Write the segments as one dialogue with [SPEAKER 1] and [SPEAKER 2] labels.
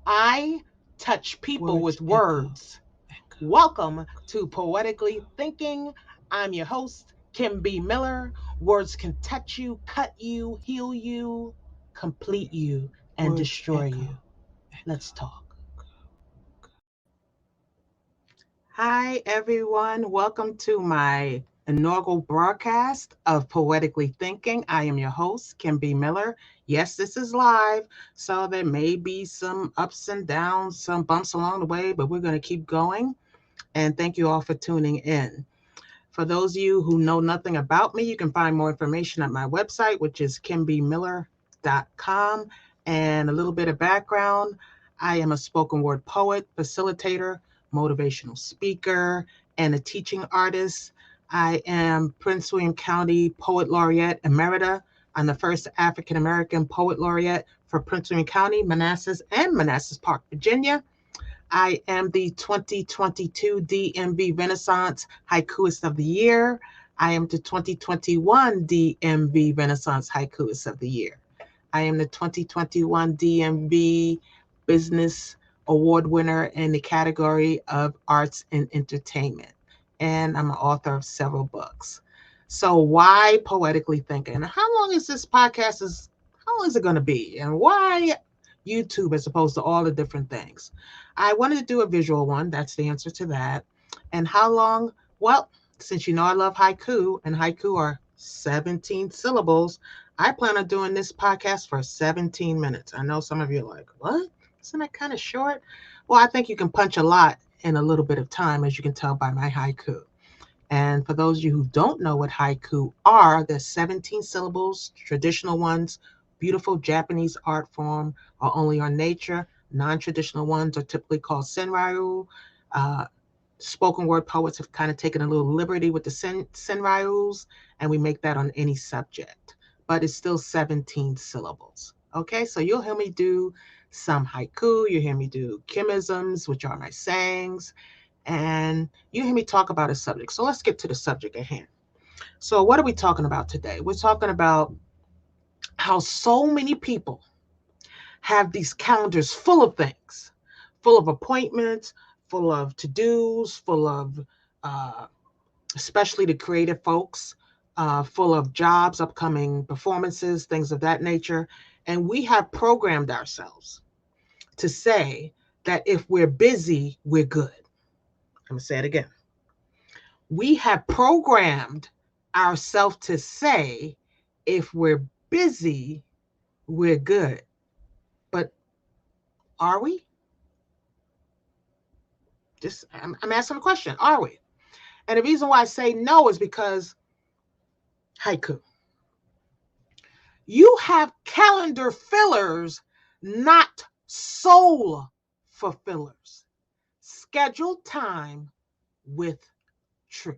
[SPEAKER 1] I touch people
[SPEAKER 2] Words
[SPEAKER 1] with
[SPEAKER 2] echo,
[SPEAKER 1] words.
[SPEAKER 2] echo.
[SPEAKER 1] Welcome to Poetically Thinking. I'm your host, Kim B. Miller. Words can touch you, cut you, heal you, complete you, and
[SPEAKER 2] Words
[SPEAKER 1] destroy
[SPEAKER 2] echo,
[SPEAKER 1] you.
[SPEAKER 2] echo.
[SPEAKER 1] Let's talk. Hi, everyone. Welcome to my inaugural broadcast of Poetically Thinking. I am your host, Kim B. Miller. Yes, this is live, so there may be some ups and downs, some bumps along the way, but we're going to keep going. And thank you all for tuning in. For those of you who know nothing about me, you can find more information at my website, which is kimbmiller.com. And a little bit of background, I am a spoken word poet, facilitator, motivational speaker, and a teaching artist. I am Prince William County Poet Laureate Emerita. I'm the first African American Poet Laureate for Prince William County, Manassas, and Manassas Park, Virginia. I am the 2022 DMV Renaissance Haikuist of the Year. I am the 2021 DMV Renaissance Haikuist of the Year. I am the 2021 DMV Business Award winner in the category of Arts and Entertainment. And I'm an author of several books. So why Poetically Thinking? How long is this podcast? How long is it going to be? And why YouTube as opposed to all the different things? I wanted to do a visual one. That's the answer to that. And how long? Well, since you know I love haiku, and haiku are 17 syllables, I plan on doing this podcast for 17 minutes. I know some of you are like, what? Isn't that kind of short? Well, I think you can punch a lot in a little bit of time, as you can tell by my haiku. And for those of you who don't know what haiku are, they're 17 syllables, traditional ones, beautiful Japanese art form, are only on nature. Non traditional ones are typically called senryu. Uh, Spoken word poets have kind of taken a little liberty with the senryus, and we make that on any subject. But it's still 17 syllables. Okay, so you'll hear me do some haiku, you'll hear me do kimisms, which are my sayings, and you hear me talk about a subject. So let's get to the subject at hand. So, what are we talking about today? We're talking about how so many people have these calendars full of things, full of appointments, full of to dos, full of, uh, especially the creative folks, full of jobs, upcoming performances, things of that nature. And we have programmed ourselves to say that if we're busy, we're good. I'm going to say it again. We have programmed ourselves to say if we're busy, we're good. But are we? I'm asking a question. Are we? And the reason why I say no is because haiku. You have calendar fillers, not soul fulfillers. Schedule time with truth.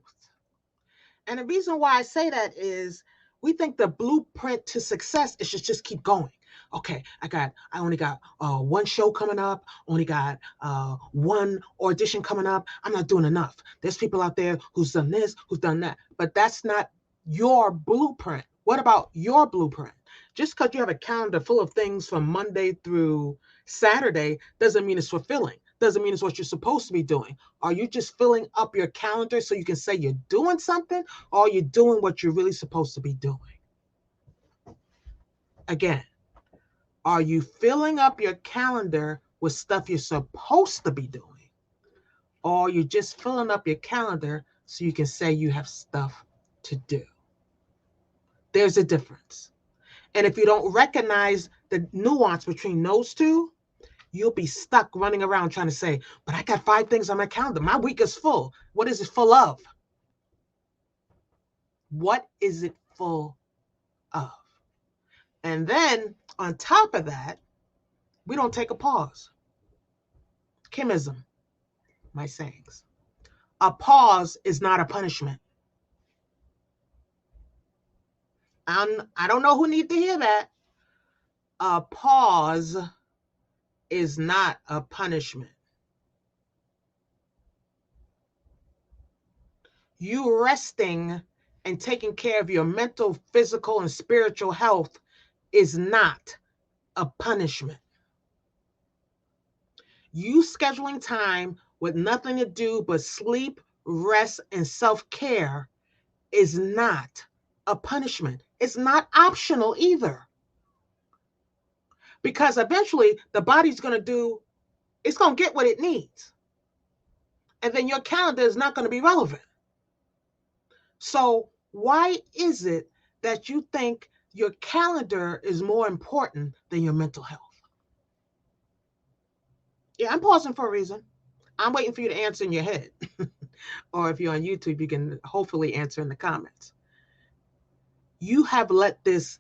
[SPEAKER 1] And the reason why I say that is we think the blueprint to success is just keep going. Okay, I only got one show coming up, only got one audition coming up. I'm not doing enough. There's people out there who's done this, who's done that, but that's not your blueprint. What about your blueprint? Just because you have a calendar full of things from Monday through Saturday doesn't mean it's fulfilling. Doesn't mean it's what you're supposed to be doing. Are you just filling up your calendar so you can say you're doing something, or are you doing what you're really supposed to be doing? Again, are you filling up your calendar with stuff you're supposed to be doing, or are you just filling up your calendar so you can say you have stuff to do? There's a difference. And if you don't recognize the nuance between those two, you'll be stuck running around trying to say, but I got 5 things on my calendar. My week is full. What is it full of? What is it full of? And then on top of that, we don't take a pause. Kimism, my sayings. A pause is not a punishment. I don't know who need to hear that. A pause is not a punishment. You resting and taking care of your mental, physical, and spiritual health is not a punishment. You scheduling time with nothing to do but sleep, rest, and self care is not a punishment. It's not optional either. Because eventually the body's going to do, it's going to get what it needs. And then your calendar is not going to be relevant. So, why is it that you think your calendar is more important than your mental health? Yeah, I'm pausing for a reason. I'm waiting for you to answer in your head. Or if you're on YouTube, you can hopefully answer in the comments. You have let this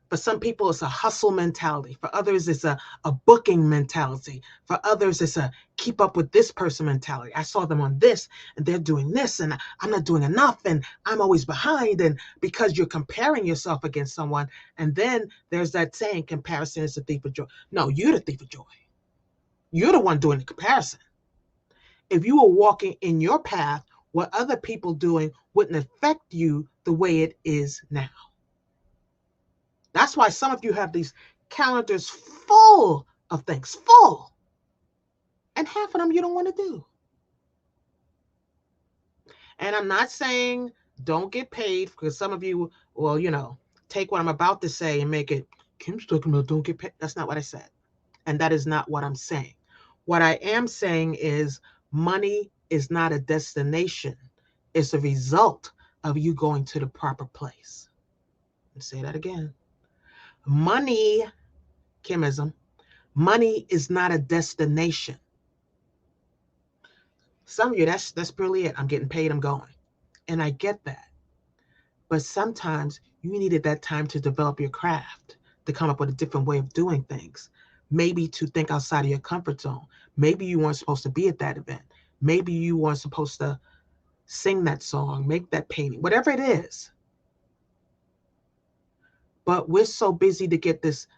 [SPEAKER 1] for some people it's a hustle mentality, for others it's a booking mentality, for others it's a keep up with this person mentality. I saw them on this and they're doing this and I'm not doing enough and I'm always behind, and because you're comparing yourself against someone. And then there's that saying, comparison is the thief of joy. No, you're the thief of joy. You're the one doing the comparison. If you were walking in your path, what other people doing wouldn't affect you the way it is now. That's why some of you have these calendars full of things, full, and half of them you don't want to do. And I'm not saying don't get paid, because some of you will, take what I'm about to say and make it, Kim's talking about don't get paid. That's not what I said. And that is not what I'm saying. What I am saying is money is not a destination. It's a result of you going to the proper place. I'll say that again. Money, Kimism, money is not a destination. Some of you, that's really it. I'm getting paid, I'm going. And I get that. But sometimes you needed that time to develop your craft, to come up with a different way of doing things. Maybe to think outside of your comfort zone. Maybe you weren't supposed to be at that event. Maybe you weren't supposed to sing that song, make that painting, whatever it is. But we're so busy to get this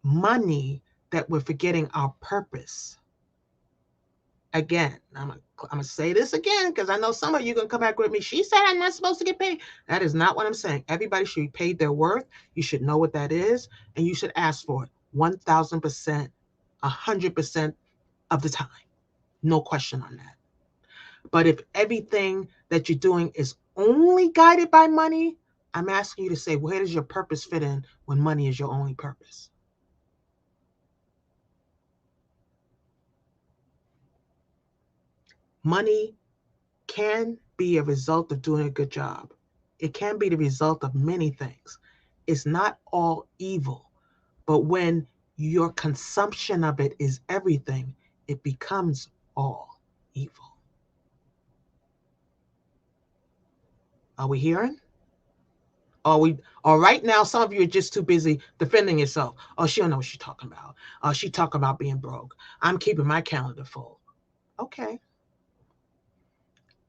[SPEAKER 1] money that we're forgetting our purpose. Again, I'm gonna say this again because I know some of you gonna come back with me. She said I'm not supposed to get paid. That is not what I'm saying. Everybody should be paid their worth. You should know what that is, and you should ask for it 1,000%, 100% of the time. No question on that. But if everything that you're doing is only guided by money, I'm asking you to say, where does your purpose fit in when money is your only purpose? Money can be a result of doing a good job. It can be the result of many things. It's not all evil, but when your consumption of it is everything, it becomes all evil. Are we hearing? Or right now, some of you are just too busy defending yourself. Oh, she don't know what she's talking about. Oh, she talking about being broke. I'm keeping my calendar full. Okay.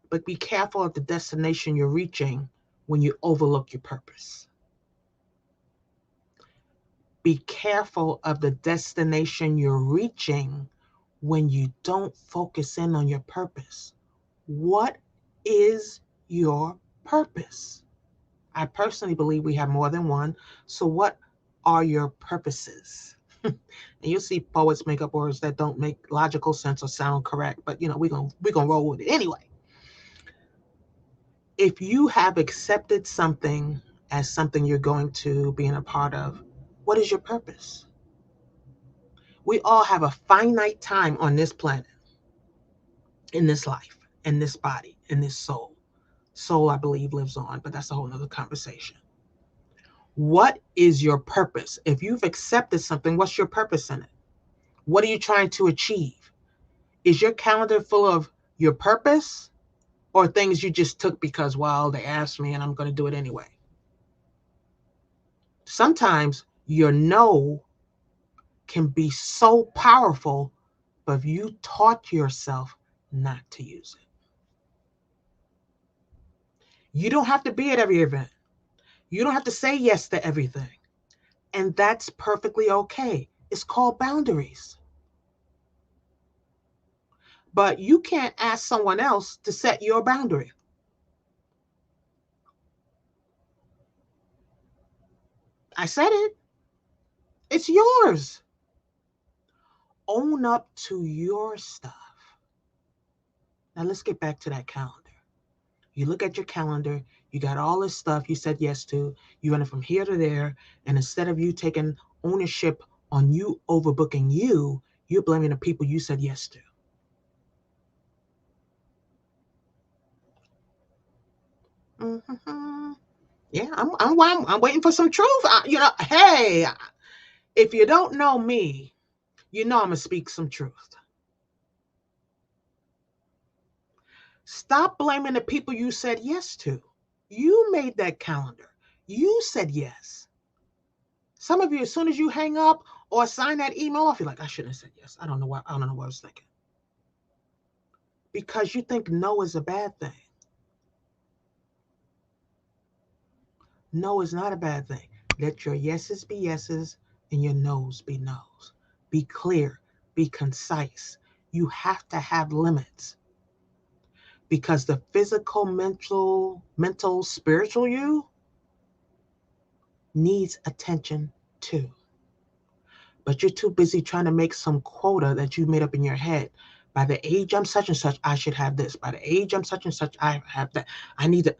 [SPEAKER 1] But be careful of the destination you're reaching when you overlook your purpose. Be careful of the destination you're reaching when you don't focus in on your purpose. What is your purpose? I personally believe we have more than one. So, what are your purposes? And you'll see poets make up words that don't make logical sense or sound correct, but we're gonna roll with it anyway. If you have accepted something as something you're going to be in a part of, what is your purpose? We all have a finite time on this planet, in this life, in this body, in this soul. Soul, I believe, lives on, but that's a whole nother conversation. What is your purpose? If you've accepted something, what's your purpose in it? What are you trying to achieve? Is your calendar full of your purpose or things you just took because, well, they asked me and I'm going to do it anyway? Sometimes your no can be so powerful, but if you taught yourself not to use it. You don't have to be at every event. You don't have to say yes to everything. And that's perfectly okay. It's called boundaries. But you can't ask someone else to set your boundary. I said it. It's yours. Own up to your stuff. Now let's get back to that calendar. You look at your calendar, you got all this stuff you said yes to, you running from here to there, and instead of you taking ownership on you overbooking you, you're blaming the people you said yes to. Mm-hmm. Yeah, I'm waiting for some truth. Hey, if you don't know me, you know I'm gonna speak some truth. Stop blaming the people you said yes to. You made that calendar. You said yes. Some of you, as soon as you hang up or sign that email off, you're like, I shouldn't have said yes. I don't know what. I don't know what I was thinking. Because you think no is a bad thing. No is not a bad thing. Let your yeses be yeses and your no's be no's. Be clear. Be concise. You have to have limits because the physical, mental, spiritual you needs attention too. But you're too busy trying to make some quota that you made up in your head. By the age I'm such and such, I should have this. By the age I'm such and such, I have that. I need to.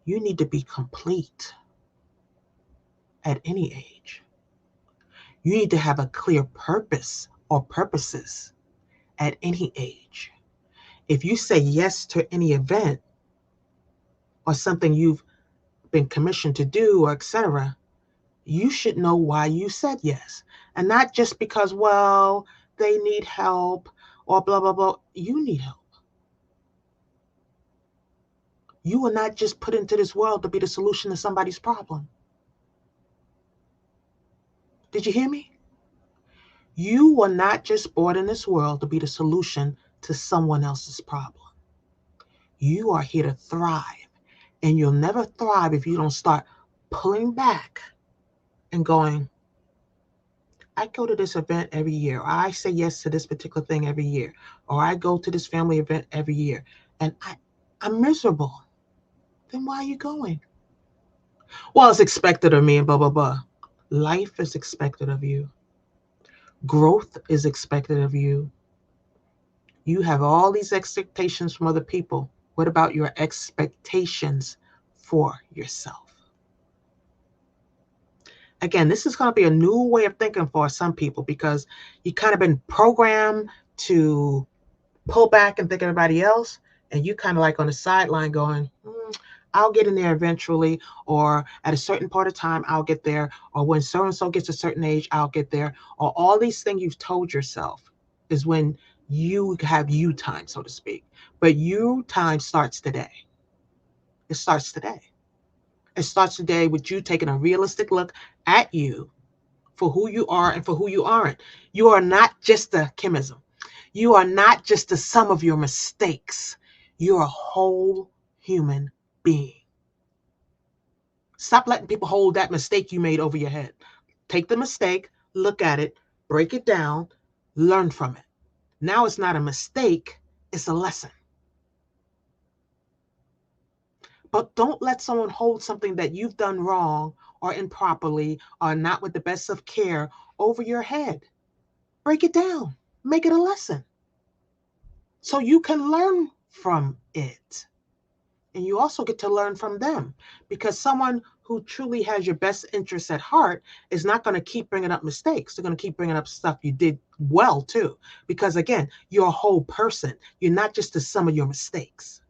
[SPEAKER 1] You need to be complete at any age. You need to have a clear purpose or purposes at any age. If you say yes to any event or something you've been commissioned to do or etc., you should know why you said yes. And not just because, well, they need help or blah, blah, blah. You need help. You were not just put into this world to be the solution to somebody's problem. Did you hear me? You were not just born in this world to be the solution to someone else's problem. You are here to thrive. And you'll never thrive if you don't start pulling back and going, I go to this event every year, or I say yes to this particular thing every year, or I go to this family event every year, and I'm miserable. Then why are you going? Well, it's expected of me and blah, blah, blah. Life is expected of you. Growth is expected of you. You have all these expectations from other people. What about your expectations for yourself? Again, this is going to be a new way of thinking for some people because you kind of been programmed to pull back and think of everybody else, and you kind of like on the sideline going, I'll get in there eventually, or at a certain part of time, I'll get there, or when so-and-so gets a certain age, I'll get there, or all these things you've told yourself is when you have you time, so to speak. But you time starts today. It starts today. It starts today with you taking a realistic look at you for who you are and for who you aren't. You are not just a chemism. You are not just the sum of your mistakes. You're a whole human being. Stop letting people hold that mistake you made over your head. Take the mistake, look at it, break it down, learn from it. Now it's not a mistake, it's a lesson. But don't let someone hold something that you've done wrong or improperly or not with the best of care over your head. Break it down, make it a lesson so you can learn from it. And you also get to learn from them because someone who truly has your best interests at heart is not going to keep bringing up mistakes. They're going to keep bringing up stuff you did well too. Because again, you're a whole person. You're not just the sum of your mistakes.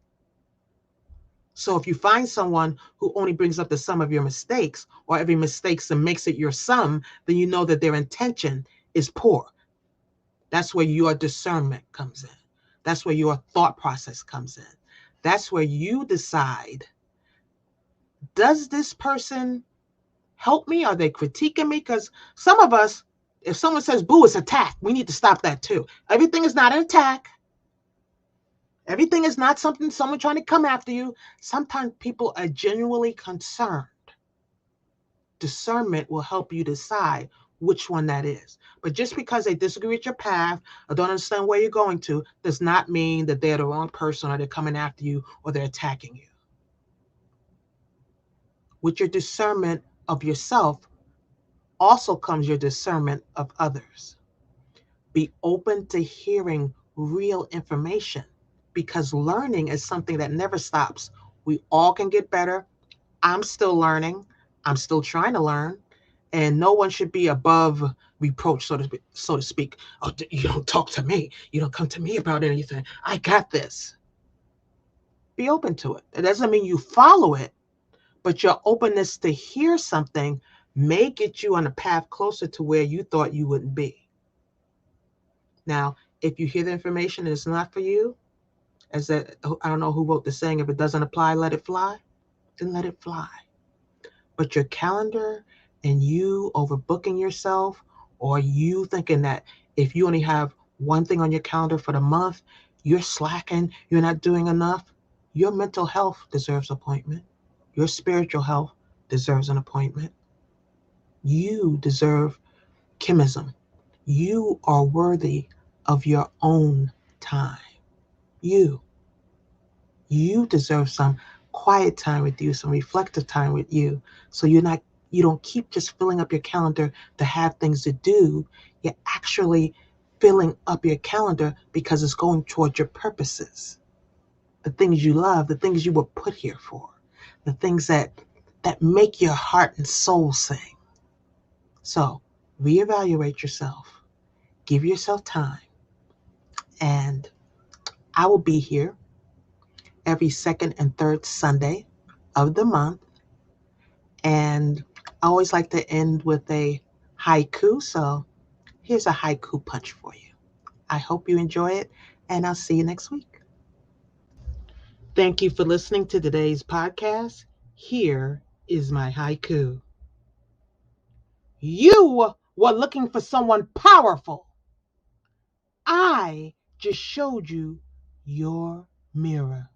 [SPEAKER 1] So if you find someone who only brings up the sum of your mistakes or every mistake and makes it your sum, then you know that their intention is poor. That's where your discernment comes in. That's where your thought process comes in. That's where you decide, does this person help me? Are they critiquing me? Because some of us, if someone says boo, it's attack. We need to stop that too. Everything is not an attack. Everything is not someone trying to come after you. Sometimes people are genuinely concerned. Discernment will help you decide which one that is. But just because they disagree with your path or don't understand where you're going to does not mean that they're the wrong person or they're coming after you or they're attacking you. With your discernment of yourself also comes your discernment of others. Be open to hearing real information because learning is something that never stops. We all can get better. I'm still learning. I'm still trying to learn. And no one should be above reproach, so to speak. Oh, you don't talk to me. You don't come to me about anything. I got this. Be open to it. It doesn't mean you follow it, but your openness to hear something may get you on a path closer to where you thought you wouldn't be. Now, if you hear the information and it's not for you, as that I don't know who wrote the saying, if it doesn't apply, let it fly, then let it fly. But your calendar and you overbooking yourself, or you thinking that if you only have one thing on your calendar for the month, you're slacking, you're not doing enough. Your mental health deserves an appointment. Your spiritual health deserves an appointment. You deserve chemism. You are worthy of your own time. You. You deserve some quiet time with you, some reflective time with you. So you don't keep just filling up your calendar to have things to do. You're actually filling up your calendar because it's going towards your purposes. The things you love, the things you were put here for, the things that make your heart and soul sing. So reevaluate yourself, give yourself time, and I will be here every second and third Sunday of the month. And I always like to end with a haiku. So here's a haiku punch for you. I hope you enjoy it, and I'll see you next week. Thank you for listening to today's podcast. Here is my haiku. You were looking for someone powerful. I just showed you your mirror.